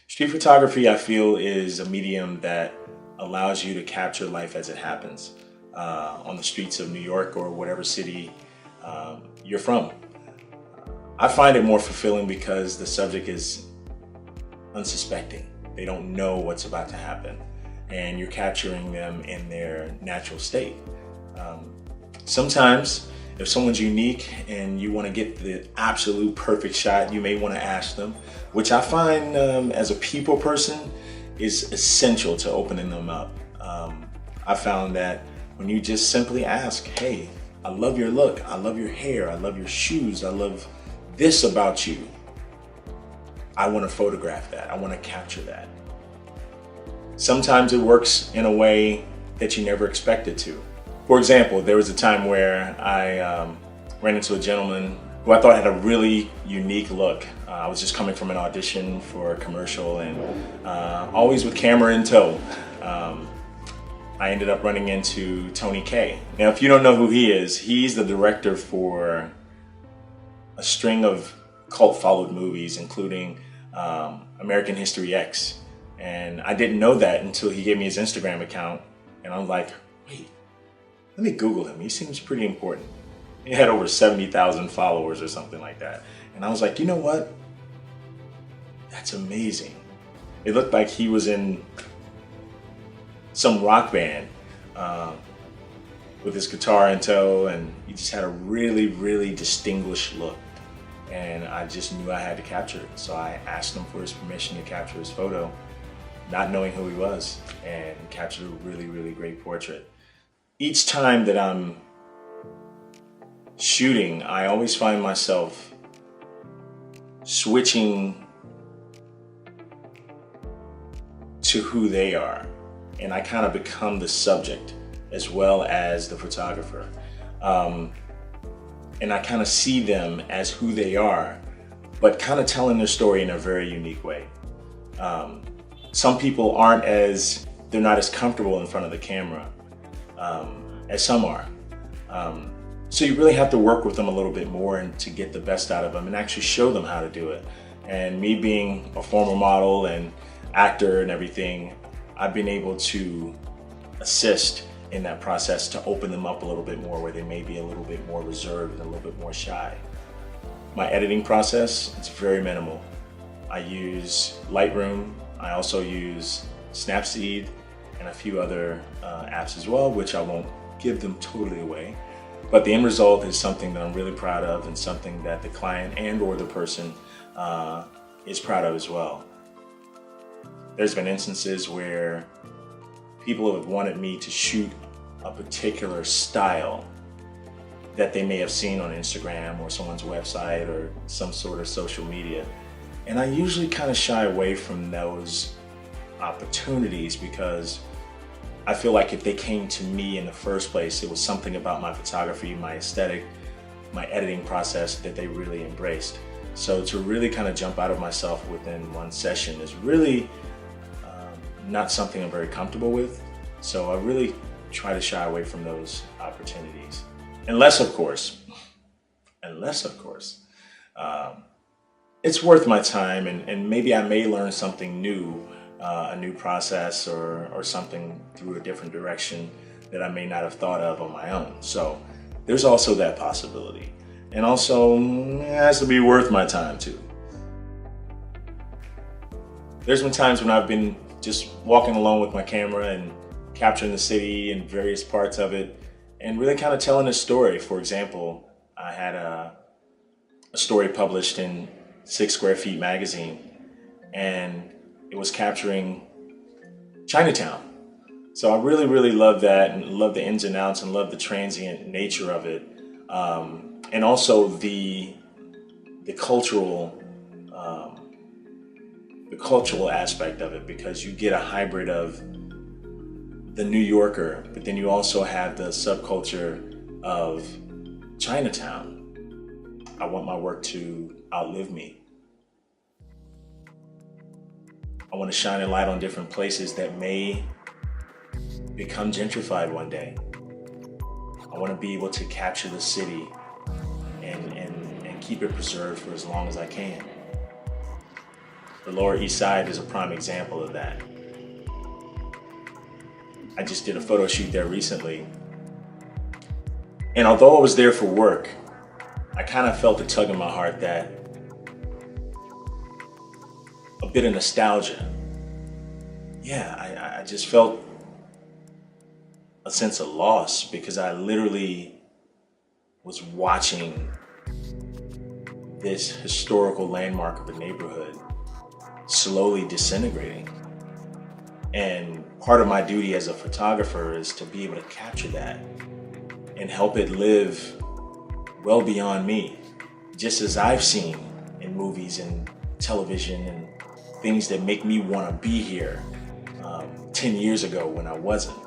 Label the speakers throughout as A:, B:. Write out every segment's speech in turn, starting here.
A: Street photography, I feel, is a medium that allows you to capture life as it happens on the streets of New York or whatever city you're from. I find it more fulfilling because the subject is unsuspecting. They don't know what's about to happen, and you're capturing them in their natural state. Um, Sometimes, if someone's unique and you want to get the absolute perfect shot, you may want to ask them, which I find as a people person is essential to opening them up. I found that when you just simply ask, hey, I love your look, I love your hair, I love your shoes, I love this about you. I want to photograph that, I want to capture that. Sometimes it works in a way that you never expect it to. For example, there was a time where I ran into a gentleman who I thought had a really unique look. I was just coming from an audition for a commercial and always with camera in tow. I ended up running into Tony Kaye. Now, if you don't know who he is, he's the director for a string of cult followed movies, including American History X. And I didn't know that until he gave me his Instagram account. And I'm like, wait, let me Google him. He seems pretty important. He had over 70,000 followers or something like that. And I was like, you know what? That's amazing. It looked like he was in some rock band with his guitar in tow, and he just had a really, really distinguished look. And I just knew I had to capture it. So I asked him for his permission to capture his photo, not knowing who he was, and captured a really, really great portrait. Each time that I'm shooting, I always find myself switching to who they are. And I kind of become the subject as well as the photographer. And I kind of see them as who they are, but kind of telling their story in a very unique way. Some people they're not as comfortable in front of the camera as some are. So you really have to work with them a little bit more and to get the best out of them and actually show them how to do it. And me being a former model and actor and everything, I've been able to assist in that process to open them up a little bit more where they may be a little bit more reserved and a little bit more shy. My editing process, it's very minimal. I use Lightroom. I also use Snapseed and a few other apps as well, which I won't give them totally away. But the end result is something that I'm really proud of and something that the client and or the person is proud of as well. There's been instances where people have wanted me to shoot a particular style that they may have seen on Instagram or someone's website or some sort of social media. And I usually kind of shy away from those opportunities because I feel like if they came to me in the first place, it was something about my photography, my aesthetic, my editing process that they really embraced. So to really kind of jump out of myself within one session is really not something I'm very comfortable with. So I really try to shy away from those opportunities. Unless, of course, it's worth my time and maybe I may learn something new, a new process or something through a different direction that I may not have thought of on my own. So there's also that possibility. And also, it has to be worth my time too. There's been times when I've been just walking alone with my camera and capturing the city and various parts of it and really kind of telling a story. For example, I had a story published in 6 Square Feet magazine, and it was capturing Chinatown. So I really, really love that and love the ins and outs and love the transient nature of it. And also the cultural aspect of it, because you get a hybrid of the New Yorker, but then you also have the subculture of Chinatown. I want my work to outlive me. I want to shine a light on different places that may become gentrified one day. I want to be able to capture the city and keep it preserved for as long as I can. The Lower East Side is a prime example of that. I just did a photo shoot there recently. And although I was there for work, I kind of felt a tug in my heart that a bit of nostalgia. Yeah, I just felt a sense of loss because I literally was watching this historical landmark of a neighborhood slowly disintegrating. And part of my duty as a photographer is to be able to capture that and help it live well beyond me, just as I've seen in movies and television and things that make me want to be here 10 years ago when I wasn't.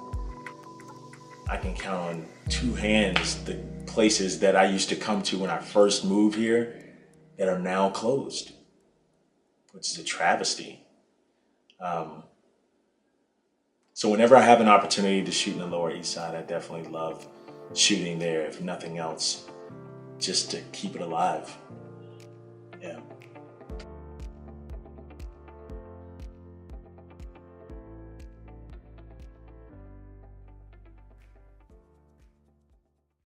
A: I can count on two hands the places that I used to come to when I first moved here that are now closed, which is a travesty. So whenever I have an opportunity to shoot in the Lower East Side, I definitely love shooting there, if nothing else, just to keep it alive. Yeah.